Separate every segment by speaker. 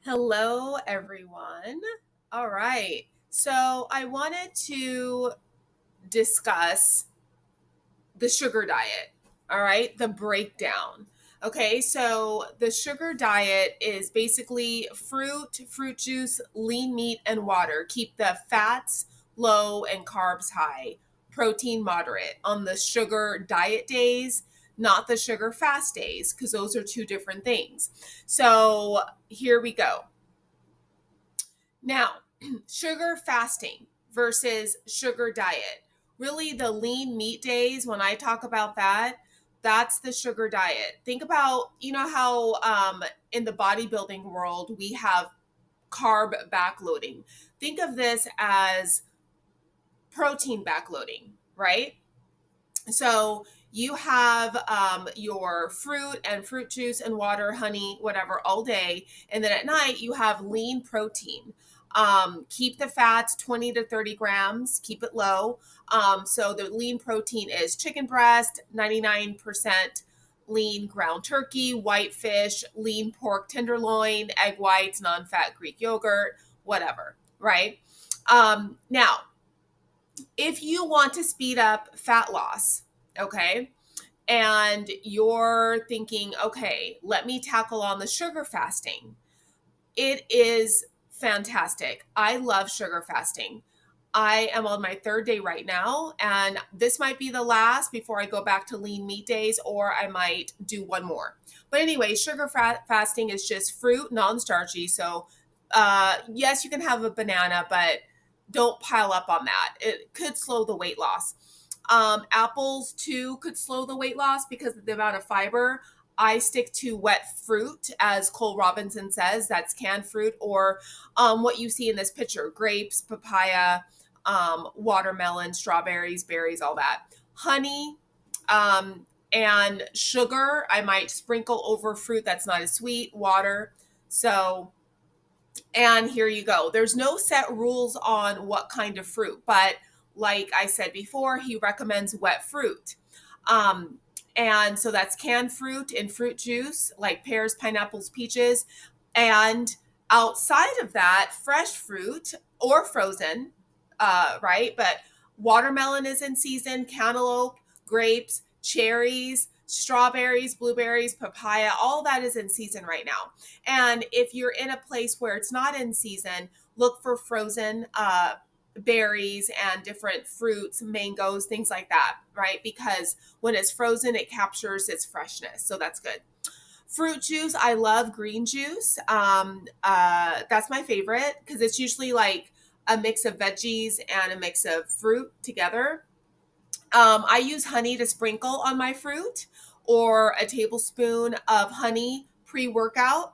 Speaker 1: Hello, everyone. All right. So I wanted to discuss the sugar diet. All right. The breakdown. Okay. So the sugar diet is basically fruit juice, lean meat, and water. Keep the fats low and carbs high, protein moderate on the sugar diet days, not the sugar fast days, because those are two different things. So here we go. Now, sugar fasting versus sugar diet. Really, the lean meat days, when I talk about that, that's the sugar diet. Think about, how in the bodybuilding world we have carb backloading. Think of this as protein backloading, right? So you have your fruit and fruit juice and water, honey, whatever, all day. And then at night, you have lean protein. Keep the fats 20 to 30 grams, keep it low. So the lean protein is chicken breast, 99% lean ground turkey, white fish, lean pork tenderloin, egg whites, non fat Greek yogurt, whatever, right? Now, if you want to speed up fat loss, okay, and you're thinking, okay, let me tackle on the sugar fasting, it is fantastic. I love sugar fasting. I am on my third day right now, and this might be the last before I go back to lean meat days, or I might do one more. But anyway, sugar fasting is just fruit, non starchy. So, yes, you can have a banana, but don't pile up on that. It could slow the weight loss. Apples too could slow the weight loss because of the amount of fiber. I stick to wet fruit, as Cole Robinson says, that's canned fruit, or what you see in this picture: grapes, papaya, watermelon, strawberries, berries, all that. Honey and sugar, I might sprinkle over fruit that's not as sweet, water. So, and here you go. There's no set rules on what kind of fruit, but like I said before, he recommends wet fruit. Um, and so that's canned fruit and fruit juice, like pears, pineapples, peaches. And outside of that, fresh fruit or frozen, right? But watermelon is in season, cantaloupe, grapes, cherries, strawberries, blueberries, papaya, all that is in season right now. And if you're in a place where it's not in season, look for frozen berries and different fruits, mangoes, things like that, right? Because when it's frozen, it captures its freshness. So that's good. Fruit juice, I love green juice. That's my favorite because it's usually like a mix of veggies and a mix of fruit together. I use honey to sprinkle on my fruit, or a tablespoon of honey pre-workout.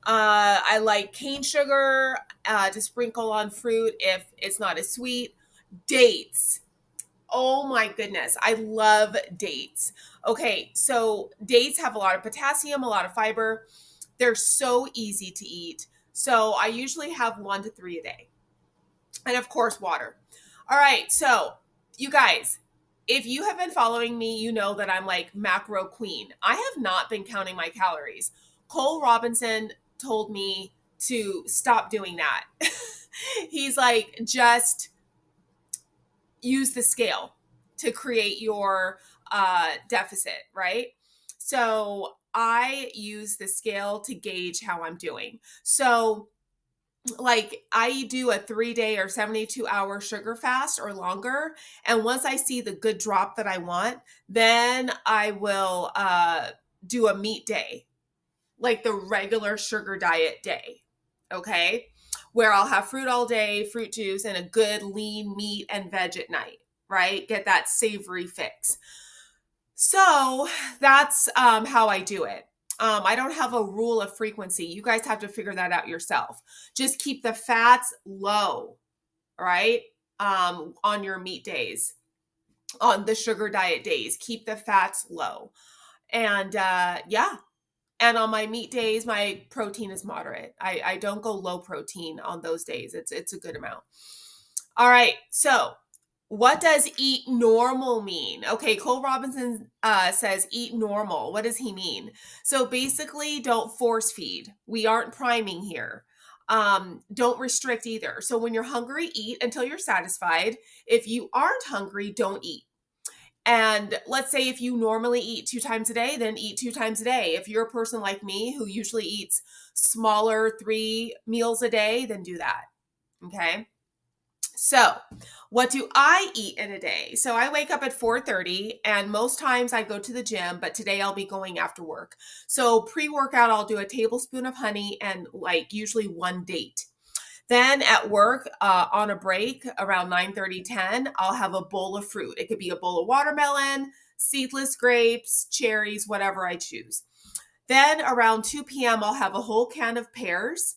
Speaker 1: I like cane sugar to sprinkle on fruit if it's not as sweet. Dates. Oh my goodness, I love dates. Okay, so dates have a lot of potassium, a lot of fiber. They're so easy to eat. So I usually have 1 to 3 a day. And of course, water. All right, so you guys, if you have been following me, you know that I'm like macro queen. I have not been counting my calories. Cole Robinson told me to stop doing that. He's like, just use the scale to create your deficit, right? So I use the scale to gauge how I'm doing. So, like, I do a 3 day or 72-hour sugar fast or longer. And once I see the good drop that I want, then I will do a meat day, like the regular sugar diet day. Okay. Where I'll have fruit all day, fruit juice, and a good lean meat and veg at night, right? Get that savory fix. So that's how I do it. I don't have a rule of frequency. You guys have to figure that out yourself. Just keep the fats low, right? On your meat days, on the sugar diet days, keep the fats low. And yeah, and on my meat days, my protein is moderate. I don't go low protein on those days. It's a good amount. All right. So what does eat normal mean? Okay, Cole Robinson says eat normal. What does he mean? So basically, don't force feed. We aren't priming here. Don't restrict either. So when you're hungry, eat until you're satisfied. If you aren't hungry, don't eat. And let's say if you normally eat 2 times a day, then eat 2 times a day. If you're a person like me who usually eats smaller 3 meals a day, then do that. Okay. So, what do I eat in a day? So, I wake up at 4:30 and most times I go to the gym, but today I'll be going after work. So, pre-workout I'll do a tablespoon of honey and like usually one date. Then at work, on a break around 9:30, 10, I'll have a bowl of fruit. It could be a bowl of watermelon, seedless grapes, cherries, whatever I choose. Then around 2 p.m., I'll have a whole can of pears,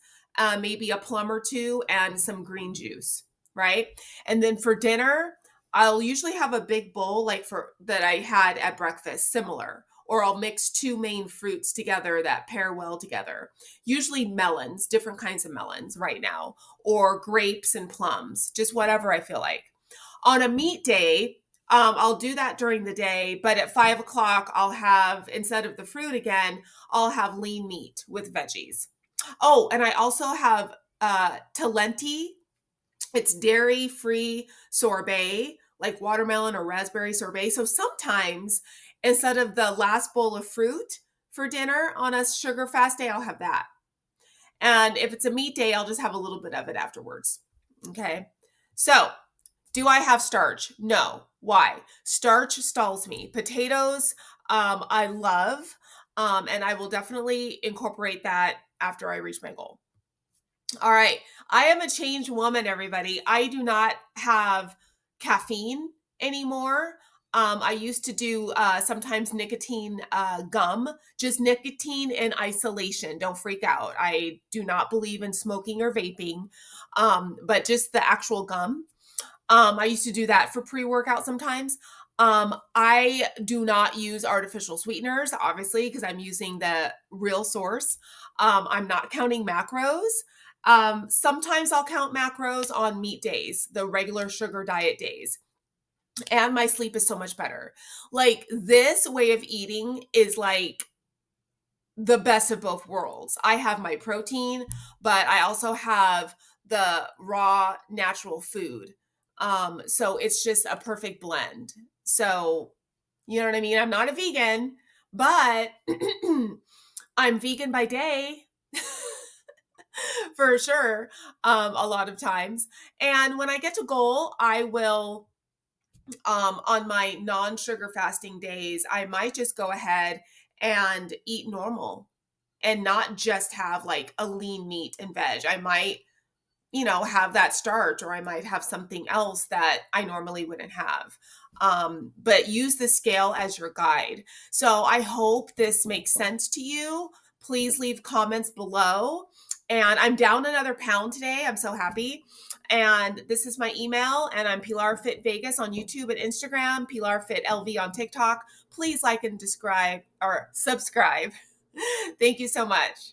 Speaker 1: maybe a plum or two, and some green juice, right? And then for dinner, I'll usually have a big bowl like for that I had at breakfast, similar. Or I'll mix two main fruits together that pair well together. Usually melons, different kinds of melons right now, or grapes and plums, just whatever I feel like. On a meat day, I'll do that during the day, but at 5 o'clock, I'll have, instead of the fruit again, I'll have lean meat with veggies. Oh, and I also have talenti. It's dairy free sorbet, like watermelon or raspberry sorbet. So sometimes instead of the last bowl of fruit for dinner on a sugar fast day, I'll have that. And if it's a meat day, I'll just have a little bit of it afterwards. Okay. So, do I have starch? No. Why? Starch stalls me. Potatoes, I love, and I will definitely incorporate that after I reach my goal. All right. I am a changed woman, everybody. I do not have caffeine anymore. I used to do sometimes nicotine gum, just nicotine in isolation. Don't freak out. I do not believe in smoking or vaping, but just the actual gum. I used to do that for pre-workout sometimes. I do not use artificial sweeteners, obviously, because I'm using the real source. I'm not counting macros. Sometimes I'll count macros on meat days, the regular sugar diet days. And my sleep is so much better. Like this way of eating is like the best of both worlds. I have my protein, but I also have the raw natural food. So it's just a perfect blend. So, you know what I mean? I'm not a vegan, but I'm vegan by day for sure, a lot of times. And when I get to goal, I will, on my non-sugar fasting days, I might just go ahead and eat normal and not just have like a lean meat and veg. I might, have that starch or I might have something else that I normally wouldn't have. But use the scale as your guide. So I hope this makes sense to you. Please leave comments below. And I'm down another pound today. I'm so happy. And this is my email, and I'm Pilar Fit Vegas on YouTube and Instagram, Pilar Fit LV on TikTok. Please like and subscribe. Thank you so much.